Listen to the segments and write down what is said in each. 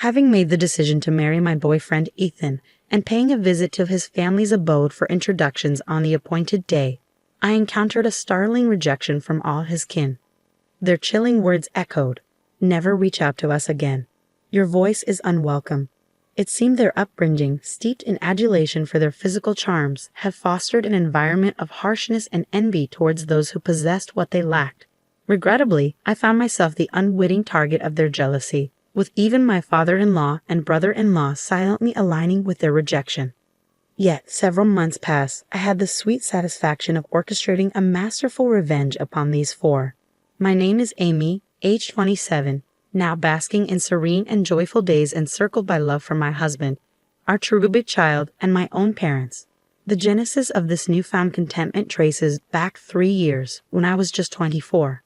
Having made the decision to marry my boyfriend Ethan and paying a visit to his family's abode for introductions on the appointed day, I encountered a startling rejection from all his kin. Their chilling words echoed, "Never reach out to us again. Your voice is unwelcome." It seemed their upbringing, steeped in adulation for their physical charms, had fostered an environment of harshness and envy towards those who possessed what they lacked. Regrettably, I found myself the unwitting target of their jealousy, with even my father-in-law and brother-in-law silently aligning with their rejection. Yet, several months passed, I had the sweet satisfaction of orchestrating a masterful revenge upon these four. My name is Amy, age 27, now basking in serene and joyful days encircled by love from my husband, our cherubic child, and my own parents. The genesis of this newfound contentment traces back 3 years, when I was just 24.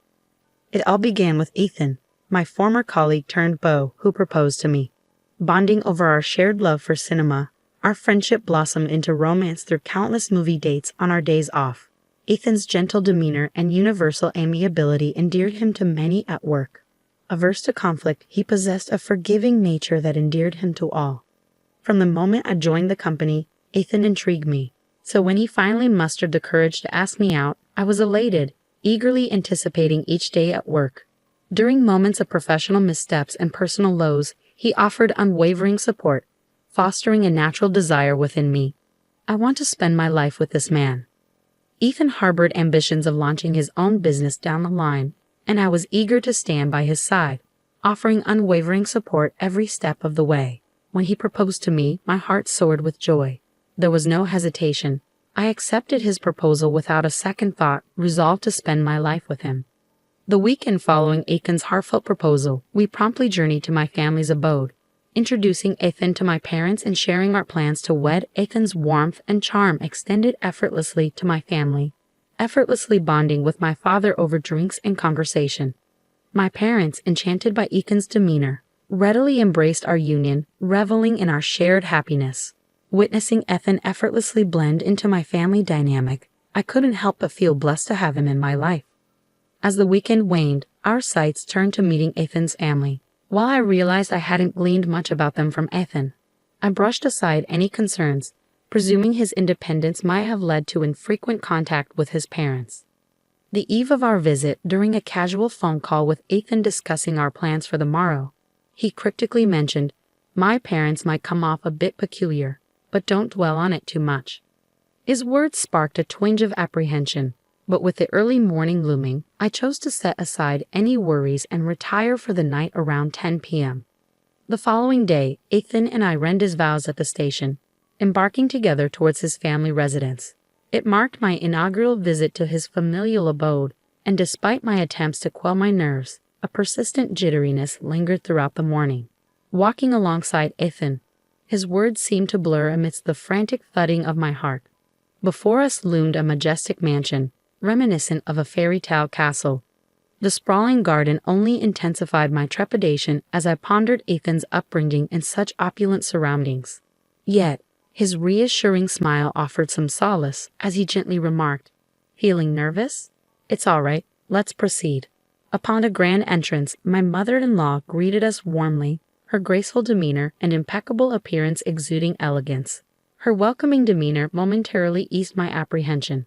It all began with Ethan, my former colleague turned beau, who proposed to me. Bonding over our shared love for cinema, our friendship blossomed into romance through countless movie dates on our days off. Ethan's gentle demeanor and universal amiability endeared him to many at work. Averse to conflict, he possessed a forgiving nature that endeared him to all. From the moment I joined the company, Ethan intrigued me, so when he finally mustered the courage to ask me out, I was elated, eagerly anticipating each day at work. During moments of professional missteps and personal lows, he offered unwavering support, fostering a natural desire within me. I want to spend my life with this man. Ethan harbored ambitions of launching his own business down the line, and I was eager to stand by his side, offering unwavering support every step of the way. When he proposed to me, my heart soared with joy. There was no hesitation. I accepted his proposal without a second thought, resolved to spend my life with him. The weekend following Ethan's heartfelt proposal, we promptly journeyed to my family's abode, introducing Ethan to my parents and sharing our plans to wed. Ethan's warmth and charm extended effortlessly to my family, effortlessly bonding with my father over drinks and conversation. My parents, enchanted by Ethan's demeanor, readily embraced our union, reveling in our shared happiness. Witnessing Ethan effortlessly blend into my family dynamic, I couldn't help but feel blessed to have him in my life. As the weekend waned, our sights turned to meeting Ethan's family. While I realized I hadn't gleaned much about them from Ethan, I brushed aside any concerns, presuming his independence might have led to infrequent contact with his parents. The eve of our visit, during a casual phone call with Ethan discussing our plans for the morrow, he cryptically mentioned, "My parents might come off a bit peculiar, but don't dwell on it too much." His words sparked a twinge of apprehension. But with the early morning looming, I chose to set aside any worries and retire for the night around 10 p.m. The following day, Ethan and I rendered his vows at the station, embarking together towards his family residence. It marked my inaugural visit to his familial abode, and despite my attempts to quell my nerves, a persistent jitteriness lingered throughout the morning. Walking alongside Ethan, his words seemed to blur amidst the frantic thudding of my heart. Before us loomed a majestic mansion, reminiscent of a fairy tale castle. The sprawling garden only intensified my trepidation as I pondered Ethan's upbringing in such opulent surroundings. Yet, his reassuring smile offered some solace as he gently remarked, "Feeling nervous? It's all right, let's proceed." Upon a grand entrance, my mother-in-law greeted us warmly, her graceful demeanor and impeccable appearance exuding elegance. Her welcoming demeanor momentarily eased my apprehension.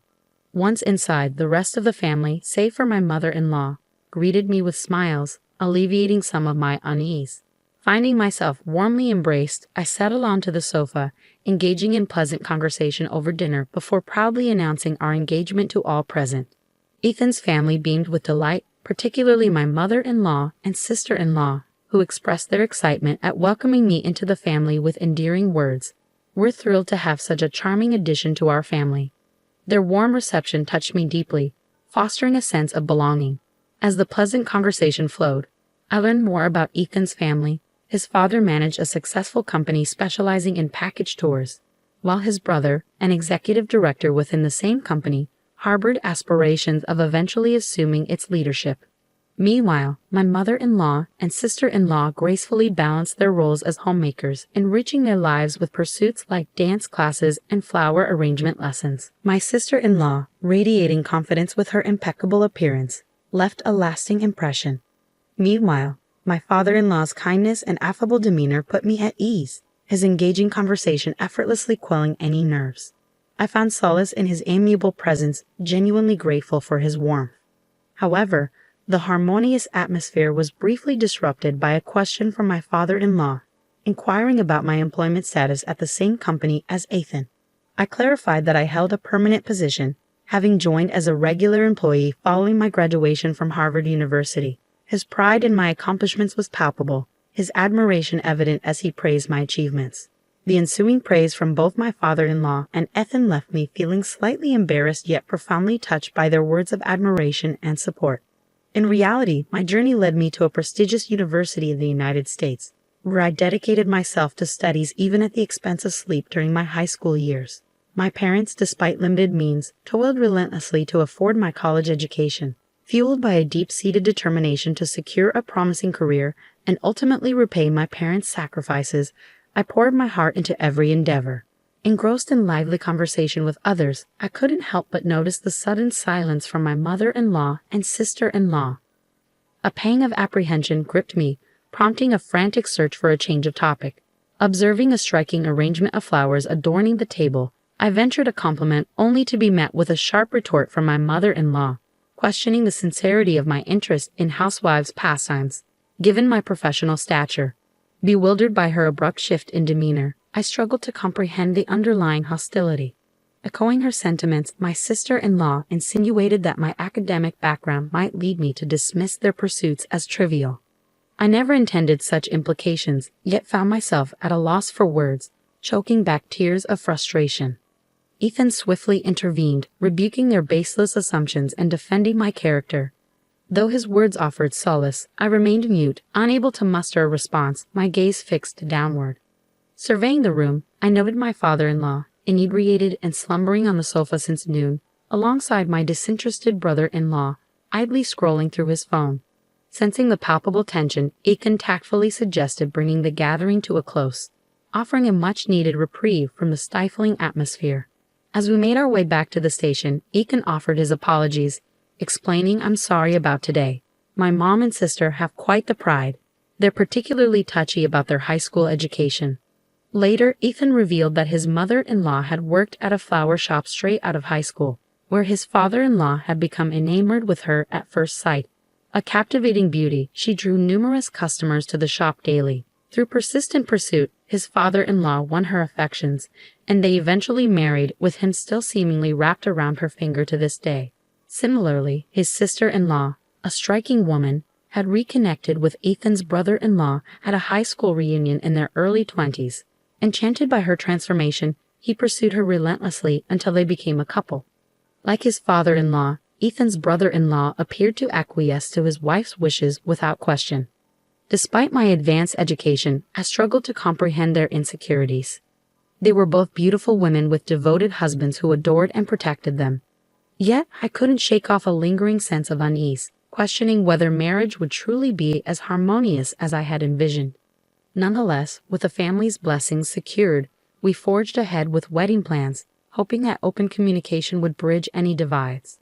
Once inside, the rest of the family, save for my mother-in-law, greeted me with smiles, alleviating some of my unease. Finding myself warmly embraced, I settled onto the sofa, engaging in pleasant conversation over dinner before proudly announcing our engagement to all present. Ethan's family beamed with delight, particularly my mother-in-law and sister-in-law, who expressed their excitement at welcoming me into the family with endearing words. "We're thrilled to have such a charming addition to our family." Their warm reception touched me deeply, fostering a sense of belonging. As the pleasant conversation flowed, I learned more about Ethan's family. His father managed a successful company specializing in package tours, while his brother, an executive director within the same company, harbored aspirations of eventually assuming its leadership. Meanwhile, my mother-in-law and sister-in-law gracefully balanced their roles as homemakers, enriching their lives with pursuits like dance classes and flower arrangement lessons. My sister-in-law, radiating confidence with her impeccable appearance, left a lasting impression. Meanwhile, My father-in-law's kindness and affable demeanor put me at ease, his engaging conversation effortlessly quelling any nerves. I found solace in his amiable presence, genuinely grateful for his warmth. However, the harmonious atmosphere was briefly disrupted by a question from my father-in-law, inquiring about my employment status at the same company as Ethan. I clarified that I held a permanent position, having joined as a regular employee following my graduation from Harvard University. His pride in my accomplishments was palpable, his admiration evident as he praised my achievements. The ensuing praise from both my father-in-law and Ethan left me feeling slightly embarrassed yet profoundly touched by their words of admiration and support. In reality, my journey led me to a prestigious university in the United States, where I dedicated myself to studies even at the expense of sleep during my high school years. My parents, despite limited means, toiled relentlessly to afford my college education. Fueled by a deep-seated determination to secure a promising career and ultimately repay my parents' sacrifices, I poured my heart into every endeavor. Engrossed in lively conversation with others, I couldn't help but notice the sudden silence from my mother-in-law and sister-in-law. A pang of apprehension gripped me, prompting a frantic search for a change of topic. Observing a striking arrangement of flowers adorning the table, I ventured a compliment only to be met with a sharp retort from my mother-in-law, questioning the sincerity of my interest in housewives' pastimes, given my professional stature. Bewildered by her abrupt shift in demeanor, I struggled to comprehend the underlying hostility. Echoing her sentiments, my sister-in-law insinuated that my academic background might lead me to dismiss their pursuits as trivial. I never intended such implications, yet found myself at a loss for words, choking back tears of frustration. Ethan swiftly intervened, rebuking their baseless assumptions and defending my character. Though his words offered solace, I remained mute, unable to muster a response, my gaze fixed downward. Surveying the room, I noted my father-in-law, inebriated and slumbering on the sofa since noon, alongside my disinterested brother-in-law, idly scrolling through his phone. Sensing the palpable tension, Ethan tactfully suggested bringing the gathering to a close, offering a much-needed reprieve from the stifling atmosphere. As we made our way back to the station, Ethan offered his apologies, explaining, "I'm sorry about today. My mom and sister have quite the pride. They're particularly touchy about their high school education." Later, Ethan revealed that his mother-in-law had worked at a flower shop straight out of high school, where his father-in-law had become enamored with her at first sight. A captivating beauty, she drew numerous customers to the shop daily. Through persistent pursuit, his father-in-law won her affections, and they eventually married, with him still seemingly wrapped around her finger to this day. Similarly, his sister-in-law, a striking woman, had reconnected with Ethan's brother-in-law at a high school reunion in their early 20s. Enchanted by her transformation, he pursued her relentlessly until they became a couple. Like his father-in-law, Ethan's brother-in-law appeared to acquiesce to his wife's wishes without question. Despite my advanced education, I struggled to comprehend their insecurities. They were both beautiful women with devoted husbands who adored and protected them. Yet, I couldn't shake off a lingering sense of unease, questioning whether marriage would truly be as harmonious as I had envisioned. Nonetheless, with the family's blessings secured, we forged ahead with wedding plans, hoping that open communication would bridge any divides.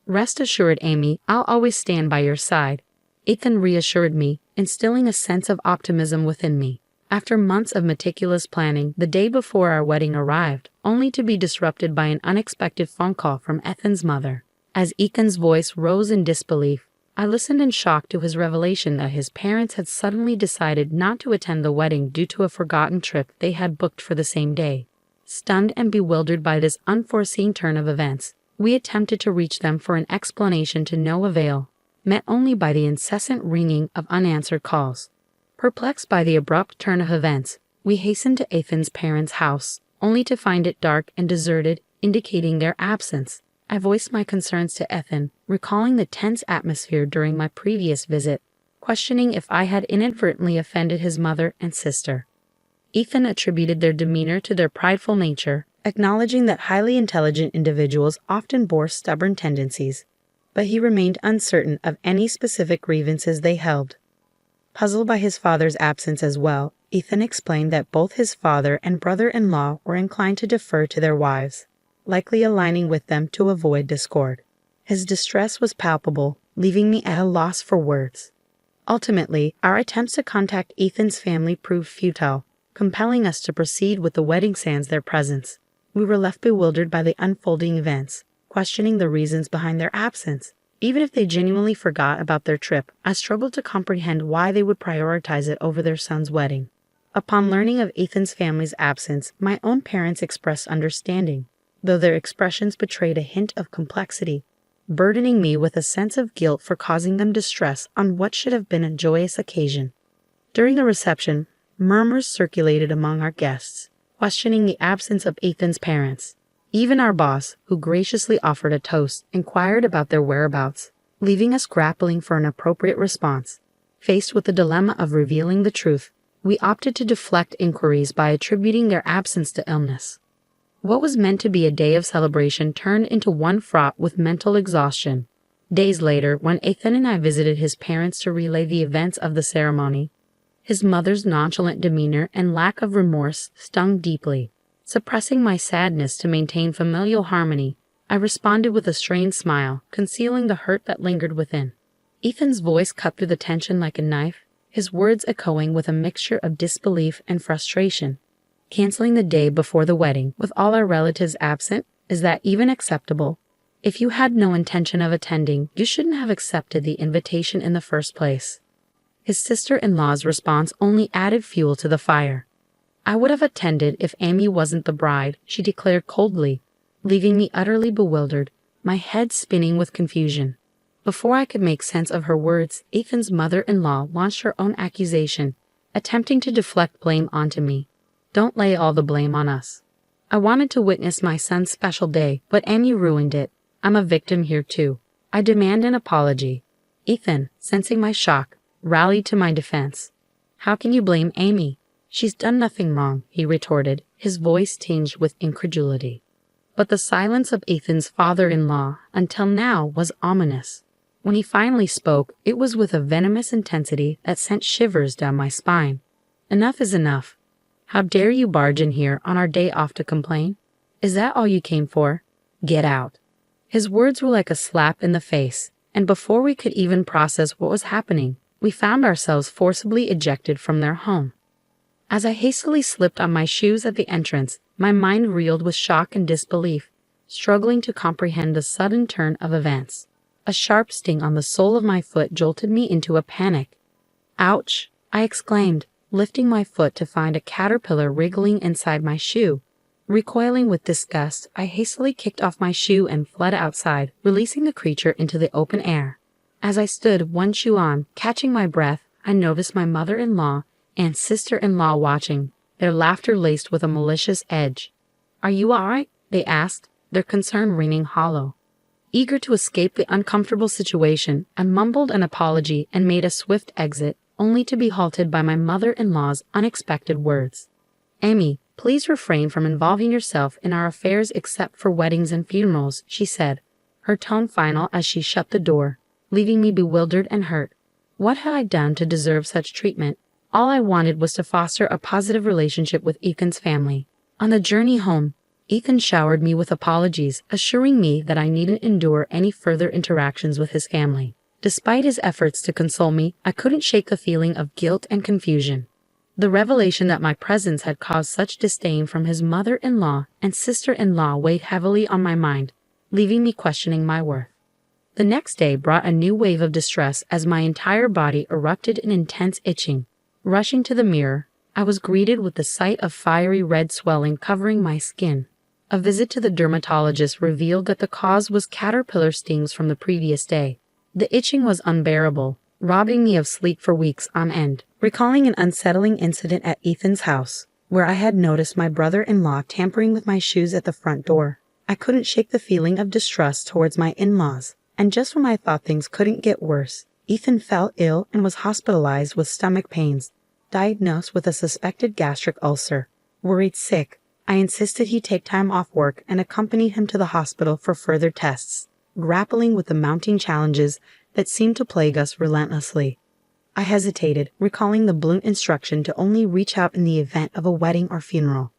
"Rest assured, Amy, I'll always stand by your side," Ethan reassured me, instilling a sense of optimism within me. After months of meticulous planning, the day before our wedding arrived, only to be disrupted by an unexpected phone call from Ethan's mother. As Ethan's voice rose in disbelief, I listened in shock to his revelation that his parents had suddenly decided not to attend the wedding due to a forgotten trip they had booked for the same day. Stunned and bewildered by this unforeseen turn of events, we attempted to reach them for an explanation to no avail, met only by the incessant ringing of unanswered calls. Perplexed by the abrupt turn of events, we hastened to Ethan's parents' house, only to find it dark and deserted, indicating their absence. I voiced my concerns to Ethan, recalling the tense atmosphere during my previous visit, questioning if I had inadvertently offended his mother and sister. Ethan attributed their demeanor to their prideful nature, acknowledging that highly intelligent individuals often bore stubborn tendencies, but he remained uncertain of any specific grievances they held. Puzzled by his father's absence as well, Ethan explained that both his father and brother-in-law were inclined to defer to their wives, likely aligning with them to avoid discord. His distress was palpable, leaving me at a loss for words. Ultimately, our attempts to contact Ethan's family proved futile, compelling us to proceed with the wedding sans their presence. We were left bewildered by the unfolding events, questioning the reasons behind their absence. Even if they genuinely forgot about their trip, I struggled to comprehend why they would prioritize it over their son's wedding. Upon learning of Ethan's family's absence, my own parents expressed understanding, though their expressions betrayed a hint of complexity, burdening me with a sense of guilt for causing them distress on what should have been a joyous occasion. During the reception, murmurs circulated among our guests, questioning the absence of Ethan's parents. Even our boss, who graciously offered a toast, inquired about their whereabouts, leaving us grappling for an appropriate response. Faced with the dilemma of revealing the truth, we opted to deflect inquiries by attributing their absence to illness. What was meant to be a day of celebration turned into one fraught with mental exhaustion. Days later, when Ethan and I visited his parents to relay the events of the ceremony, his mother's nonchalant demeanor and lack of remorse stung deeply. Suppressing my sadness to maintain familial harmony, I responded with a strained smile, concealing the hurt that lingered within. Ethan's voice cut through the tension like a knife, his words echoing with a mixture of disbelief and frustration. Canceling the day before the wedding, with all our relatives absent, is that even acceptable? If you had no intention of attending, you shouldn't have accepted the invitation in the first place. His sister-in-law's response only added fuel to the fire. I would have attended if Amy wasn't the bride, she declared coldly, leaving me utterly bewildered, my head spinning with confusion. Before I could make sense of her words, Ethan's mother-in-law launched her own accusation, attempting to deflect blame onto me. Don't lay all the blame on us. I wanted to witness my son's special day, but Amy ruined it. I'm a victim here too. I demand an apology. Ethan, sensing my shock, rallied to my defense. How can you blame Amy? She's done nothing wrong, he retorted, his voice tinged with incredulity. But the silence of Ethan's father-in-law, until now, was ominous. When he finally spoke, it was with a venomous intensity that sent shivers down my spine. Enough is enough. How dare you barge in here on our day off to complain? Is that all you came for? Get out. His words were like a slap in the face, and before we could even process what was happening, we found ourselves forcibly ejected from their home. As I hastily slipped on my shoes at the entrance, my mind reeled with shock and disbelief, struggling to comprehend the sudden turn of events. A sharp sting on the sole of my foot jolted me into a panic. Ouch! I exclaimed, lifting my foot to find a caterpillar wriggling inside my shoe. Recoiling with disgust, I hastily kicked off my shoe and fled outside, releasing the creature into the open air. As I stood, one shoe on, catching my breath, I noticed my mother-in-law and sister-in-law watching, their laughter laced with a malicious edge. "Are you all right?" they asked, their concern ringing hollow. Eager to escape the uncomfortable situation, I mumbled an apology and made a swift exit, only to be halted by my mother-in-law's unexpected words. "Amy, please refrain from involving yourself in our affairs except for weddings and funerals," she said, her tone final as she shut the door, leaving me bewildered and hurt. What had I done to deserve such treatment? All I wanted was to foster a positive relationship with Ethan's family. On the journey home, Ethan showered me with apologies, assuring me that I needn't endure any further interactions with his family. Despite his efforts to console me, I couldn't shake the feeling of guilt and confusion. The revelation that my presence had caused such disdain from his mother-in-law and sister-in-law weighed heavily on my mind, leaving me questioning my worth. The next day brought a new wave of distress as my entire body erupted in intense itching. Rushing to the mirror, I was greeted with the sight of fiery red swelling covering my skin. A visit to the dermatologist revealed that the cause was caterpillar stings from the previous day. The itching was unbearable, robbing me of sleep for weeks on end. Recalling an unsettling incident at Ethan's house, where I had noticed my brother-in-law tampering with my shoes at the front door, I couldn't shake the feeling of distrust towards my in-laws. And just when I thought things couldn't get worse, Ethan fell ill and was hospitalized with stomach pains, diagnosed with a suspected gastric ulcer. Worried sick, I insisted he take time off work and accompanied him to the hospital for further tests, grappling with the mounting challenges that seemed to plague us relentlessly. I hesitated, recalling the blunt instruction to only reach out in the event of a wedding or funeral.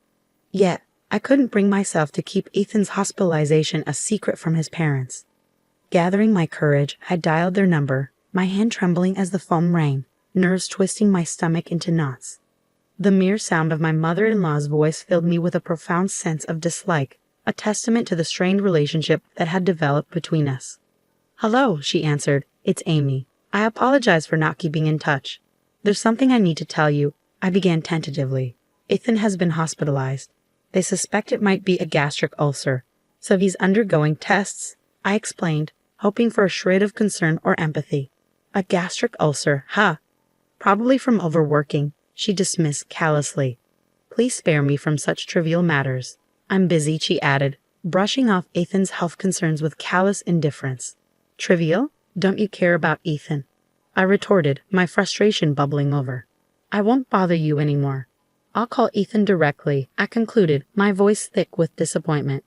Yet, I couldn't bring myself to keep Ethan's hospitalization a secret from his parents. Gathering my courage, I dialed their number, my hand trembling as the phone rang, nerves twisting my stomach into knots. The mere sound of my mother-in-law's voice filled me with a profound sense of dislike, a testament to the strained relationship that had developed between us. "Hello," she answered. "It's Amy. I apologize for not keeping in touch. There's something I need to tell you," I began tentatively. "Ethan has been hospitalized. They suspect it might be a gastric ulcer, so he's undergoing tests," I explained, hoping for a shred of concern or empathy. "A gastric ulcer, huh? Probably from overworking," she dismissed callously. "Please spare me from such trivial matters. I'm busy," she added, brushing off Ethan's health concerns with callous indifference. "Trivial? Don't you care about Ethan?" I retorted, my frustration bubbling over. "I won't bother you anymore. I'll call Ethan directly," I concluded, my voice thick with disappointment.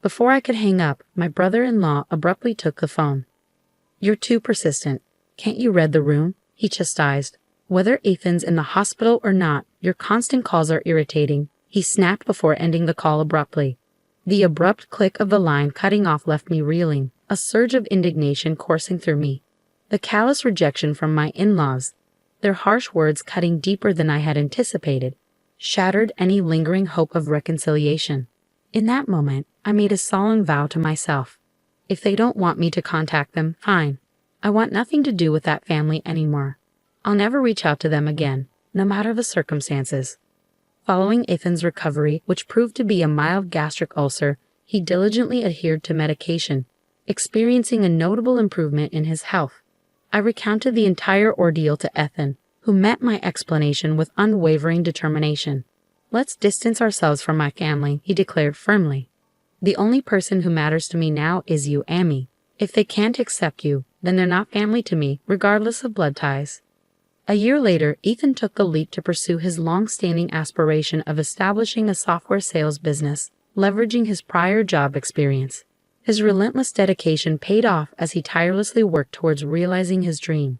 Before I could hang up, my brother-in-law abruptly took the phone. "You're too persistent. Can't you read the room?" he chastised. "Whether Ethan's in the hospital or not, your constant calls are irritating," he snapped before ending the call abruptly. The abrupt click of the line cutting off left me reeling, a surge of indignation coursing through me. The callous rejection from my in-laws, their harsh words cutting deeper than I had anticipated, shattered any lingering hope of reconciliation. In that moment, I made a solemn vow to myself. If they don't want me to contact them, fine. I want nothing to do with that family anymore. I'll never reach out to them again, no matter the circumstances. Following Ethan's recovery, which proved to be a mild gastric ulcer, he diligently adhered to medication, experiencing a notable improvement in his health. I recounted the entire ordeal to Ethan, who met my explanation with unwavering determination. "Let's distance ourselves from my family," he declared firmly. "The only person who matters to me now is you, Amy. If they can't accept you, then they're not family to me, regardless of blood ties." A year later, Ethan took the leap to pursue his long-standing aspiration of establishing a software sales business, leveraging his prior job experience. His relentless dedication paid off as he tirelessly worked towards realizing his dream.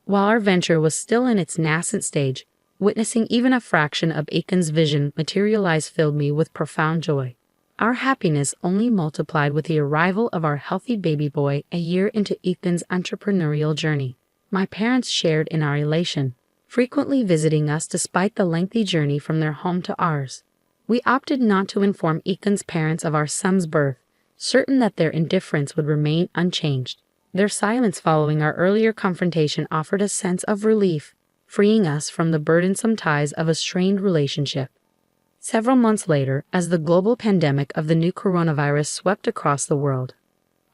While our venture was still in its nascent stage, witnessing even a fraction of Ethan's vision materialize filled me with profound joy. Our happiness only multiplied with the arrival of our healthy baby boy a year into Ethan's entrepreneurial journey. My parents shared in our elation, frequently visiting us despite the lengthy journey from their home to ours. We opted not to inform Ethan's parents of our son's birth, certain that their indifference would remain unchanged. Their silence following our earlier confrontation offered a sense of relief, freeing us from the burdensome ties of a strained relationship. Several months later, as the global pandemic of the new coronavirus swept across the world,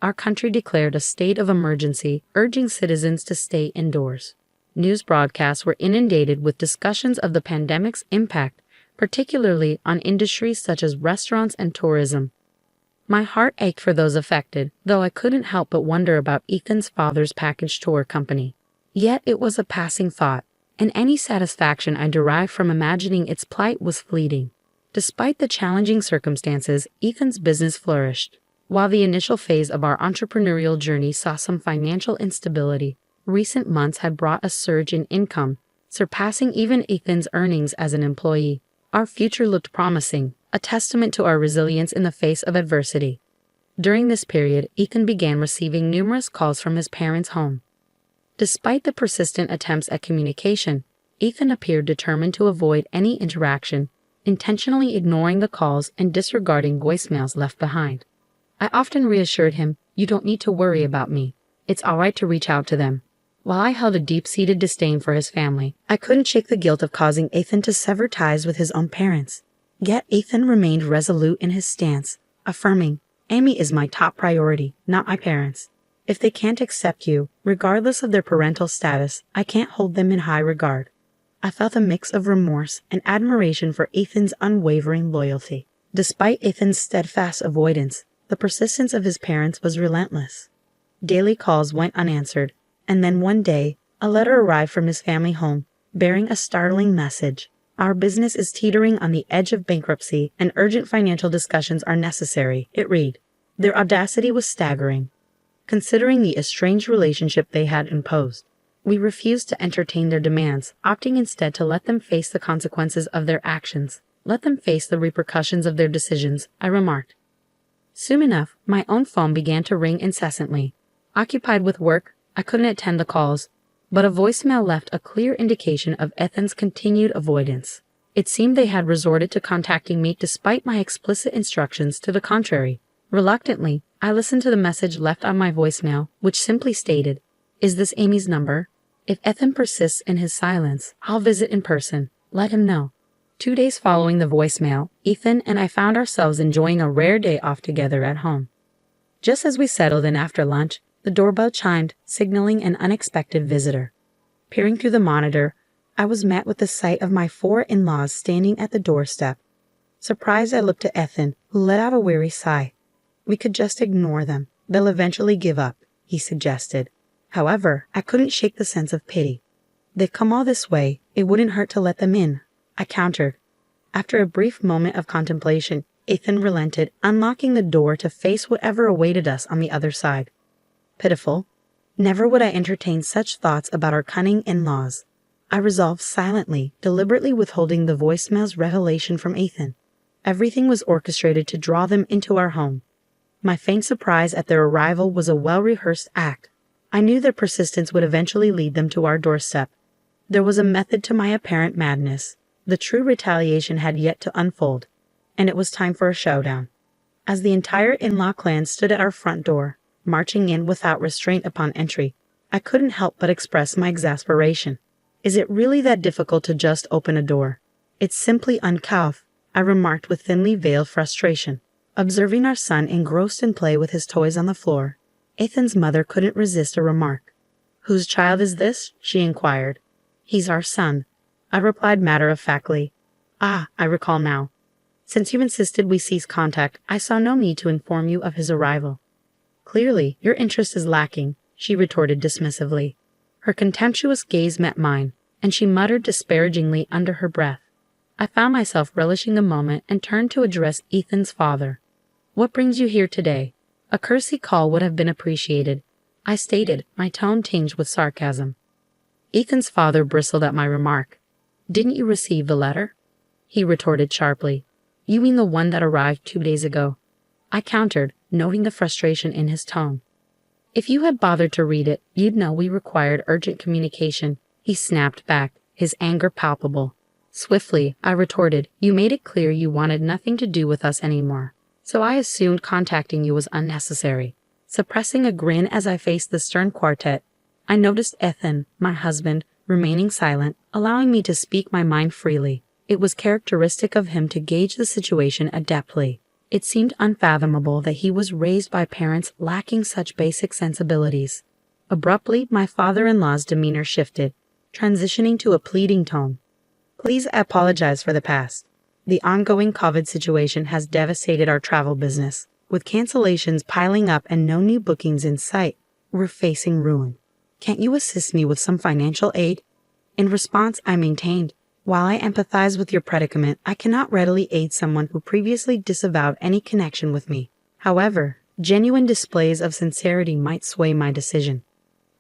our country declared a state of emergency, urging citizens to stay indoors. News broadcasts were inundated with discussions of the pandemic's impact, particularly on industries such as restaurants and tourism. My heart ached for those affected, though I couldn't help but wonder about Ethan's father's package tour company. Yet it was a passing thought, and any satisfaction I derived from imagining its plight was fleeting. Despite the challenging circumstances, Ethan's business flourished. While the initial phase of our entrepreneurial journey saw some financial instability, recent months had brought a surge in income, surpassing even Ethan's earnings as an employee. Our future looked promising, a testament to our resilience in the face of adversity. During this period, Ethan began receiving numerous calls from his parents' home. Despite the persistent attempts at communication, Ethan appeared determined to avoid any interaction, intentionally ignoring the calls and disregarding voicemails left behind. I often reassured him, "You don't need to worry about me. It's all right to reach out to them." While I held a deep-seated disdain for his family, I couldn't shake the guilt of causing Ethan to sever ties with his own parents. Yet Ethan remained resolute in his stance, affirming, "Amy is my top priority, not my parents. If they can't accept you, regardless of their parental status, I can't hold them in high regard." I felt a mix of remorse and admiration for Ethan's unwavering loyalty. Despite Ethan's steadfast avoidance, the persistence of his parents was relentless. Daily calls went unanswered, and then one day, a letter arrived from his family home, bearing a startling message. "Our business is teetering on the edge of bankruptcy, and urgent financial discussions are necessary," it read. Their audacity was staggering, considering the estranged relationship they had imposed. We refused to entertain their demands, opting instead to let them face the consequences of their actions. "Let them face the repercussions of their decisions," I remarked. Soon enough, my own phone began to ring incessantly. Occupied with work, I couldn't attend the calls, but a voicemail left a clear indication of Ethan's continued avoidance. It seemed they had resorted to contacting me despite my explicit instructions to the contrary. Reluctantly, I listened to the message left on my voicemail, which simply stated, "Is this Amy's number? If Ethan persists in his silence, I'll visit in person. Let him know." 2 days following the voicemail, Ethan and I found ourselves enjoying a rare day off together at home. Just as we settled in after lunch, the doorbell chimed, signaling an unexpected visitor. Peering through the monitor, I was met with the sight of my 4 in-laws standing at the doorstep. Surprised, I looked at Ethan, who let out a weary sigh. "We could just ignore them. They'll eventually give up," he suggested. However, I couldn't shake the sense of pity. "They've come all this way. It wouldn't hurt to let them in," I countered. After a brief moment of contemplation, Ethan relented, unlocking the door to face whatever awaited us on the other side. Pitiful. Never would I entertain such thoughts about our cunning in-laws. I resolved silently, deliberately withholding the voicemail's revelation from Ethan. Everything was orchestrated to draw them into our home. My faint surprise at their arrival was a well-rehearsed act. I knew their persistence would eventually lead them to our doorstep. There was a method to my apparent madness. The true retaliation had yet to unfold, and it was time for a showdown. As the entire in-law clan stood at our front door, marching in without restraint upon entry, I couldn't help but express my exasperation. "Is it really that difficult to just open a door? It's simply uncouth," I remarked with thinly veiled frustration. Observing our son engrossed in play with his toys on the floor, Ethan's mother couldn't resist a remark. "Whose child is this?" she inquired. "He's our son," I replied matter-of-factly. "Ah, I recall now. Since you insisted we cease contact, I saw no need to inform you of his arrival." "Clearly, your interest is lacking," she retorted dismissively. Her contemptuous gaze met mine, and she muttered disparagingly under her breath. I found myself relishing the moment and turned to address Ethan's father. "What brings you here today?" A courtesy call would have been appreciated, I stated, my tone tinged with sarcasm. Ethan's father bristled at my remark. "Didn't you receive the letter?" he retorted sharply. "You mean the one that arrived 2 days ago?" I countered, noting the frustration in his tone. "If you had bothered to read it, you'd know we required urgent communication," he snapped back, his anger palpable. Swiftly, I retorted, "You made it clear you wanted nothing to do with us anymore, so I assumed contacting you was unnecessary." Suppressing a grin as I faced the stern quartet, I noticed Ethan, my husband, remaining silent, allowing me to speak my mind freely. It was characteristic of him to gauge the situation adeptly. It seemed unfathomable that he was raised by parents lacking such basic sensibilities. Abruptly, my father-in-law's demeanor shifted, transitioning to a pleading tone. "Please apologize for the past. The ongoing COVID situation has devastated our travel business. With cancellations piling up and no new bookings in sight, we're facing ruin. Can't you assist me with some financial aid?" In response, I maintained, "While I empathize with your predicament, I cannot readily aid someone who previously disavowed any connection with me. However, genuine displays of sincerity might sway my decision."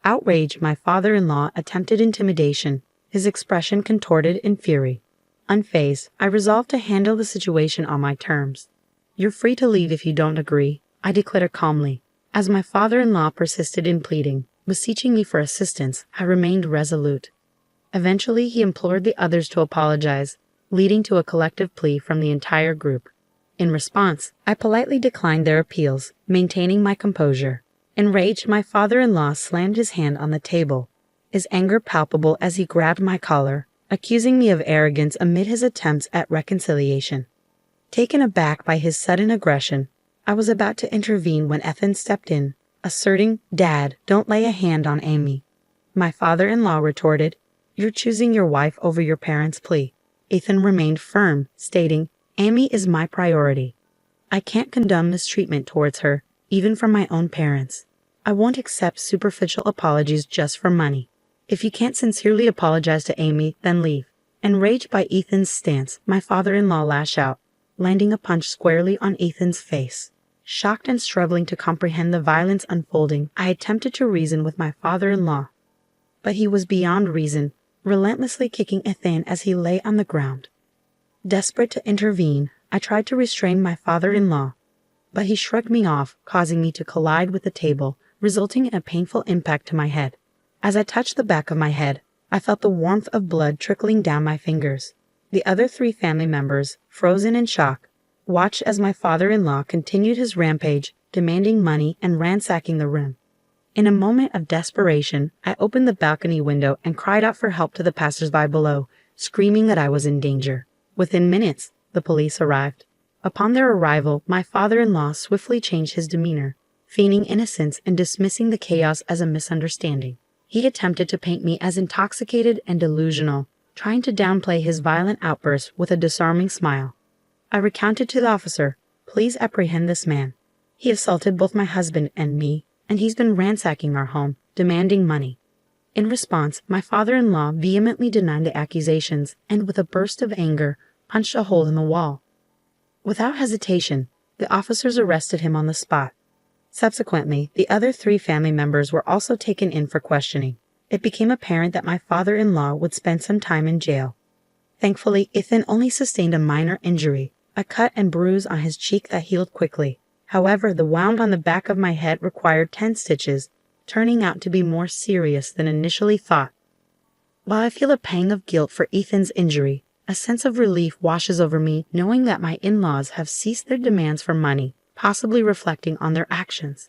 Outraged, my father-in-law attempted intimidation, his expression contorted in fury. Unfazed, I resolved to handle the situation on my terms. "You're free to leave if you don't agree," I declared calmly. As my father-in-law persisted in pleading, beseeching me for assistance, I remained resolute. Eventually, he implored the others to apologize, leading to a collective plea from the entire group. In response, I politely declined their appeals, maintaining my composure. Enraged, my father-in-law slammed his hand on the table, his anger palpable as he grabbed my collar, accusing me of arrogance amid his attempts at reconciliation. Taken aback by his sudden aggression, I was about to intervene when Ethan stepped in, asserting, "Dad, don't lay a hand on Amy." My father-in-law retorted, "You're choosing your wife over your parents' plea." Ethan remained firm, stating, "Amy is my priority. I can't condone mistreatment towards her, even from my own parents. I won't accept superficial apologies just for money. If you can't sincerely apologize to Amy, then leave." Enraged by Ethan's stance, my father-in-law lashed out, landing a punch squarely on Ethan's face. Shocked and struggling to comprehend the violence unfolding, I attempted to reason with my father-in-law. But he was beyond reason, relentlessly kicking Ethan as he lay on the ground. Desperate to intervene, I tried to restrain my father-in-law, but he shrugged me off, causing me to collide with the table, resulting in a painful impact to my head. As I touched the back of my head, I felt the warmth of blood trickling down my fingers. The other 3 family members, frozen in shock, watched as my father-in-law continued his rampage, demanding money and ransacking the room. In a moment of desperation, I opened the balcony window and cried out for help to the passers-by below, screaming that I was in danger. Within minutes, the police arrived. Upon their arrival, my father-in-law swiftly changed his demeanor, feigning innocence and dismissing the chaos as a misunderstanding. He attempted to paint me as intoxicated and delusional, trying to downplay his violent outbursts with a disarming smile. I recounted to the officer, "Please apprehend this man. He assaulted both my husband and me, and he's been ransacking our home, demanding money." In response, my father-in-law vehemently denied the accusations and, with a burst of anger, punched a hole in the wall. Without hesitation, the officers arrested him on the spot. Subsequently, the other 3 family members were also taken in for questioning. It became apparent that my father-in-law would spend some time in jail. Thankfully, Ethan only sustained a minor injury, a cut and bruise on his cheek that healed quickly. However, the wound on the back of my head required 10 stitches, turning out to be more serious than initially thought. While I feel a pang of guilt for Ethan's injury, a sense of relief washes over me knowing that my in-laws have ceased their demands for money, possibly reflecting on their actions.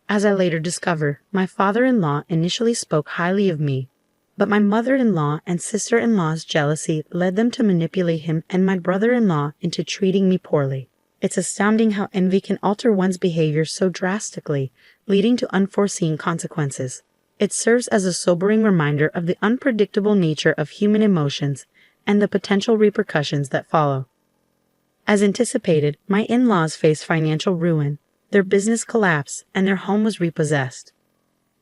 As I later discovered, my father-in-law initially spoke highly of me, but my mother-in-law and sister-in-law's jealousy led them to manipulate him and my brother-in-law into treating me poorly. It's astounding how envy can alter one's behavior so drastically, leading to unforeseen consequences. It serves as a sobering reminder of the unpredictable nature of human emotions and the potential repercussions that follow. As anticipated, my in-laws faced financial ruin. Their business collapsed, and their home was repossessed.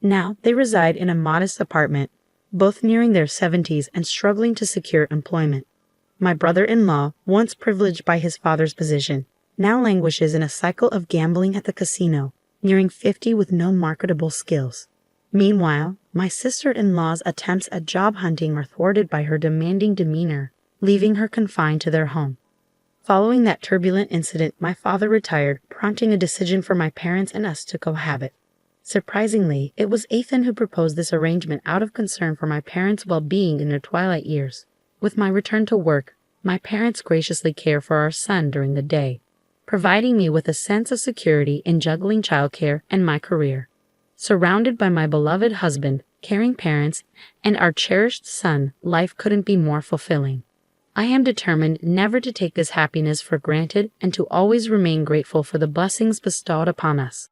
Now they reside in a modest apartment, both nearing their 70s and struggling to secure employment. My brother-in-law, once privileged by his father's position, now languishes in a cycle of gambling at the casino, nearing 50 with no marketable skills. Meanwhile, my sister-in-law's attempts at job hunting are thwarted by her demanding demeanor, leaving her confined to their home. Following that turbulent incident, my father retired, prompting a decision for my parents and us to cohabit. Surprisingly, it was Ethan who proposed this arrangement out of concern for my parents' well-being in their twilight years. With my return to work, my parents graciously care for our son during the day, providing me with a sense of security in juggling childcare and my career. Surrounded by my beloved husband, caring parents, and our cherished son, life couldn't be more fulfilling. I am determined never to take this happiness for granted and to always remain grateful for the blessings bestowed upon us.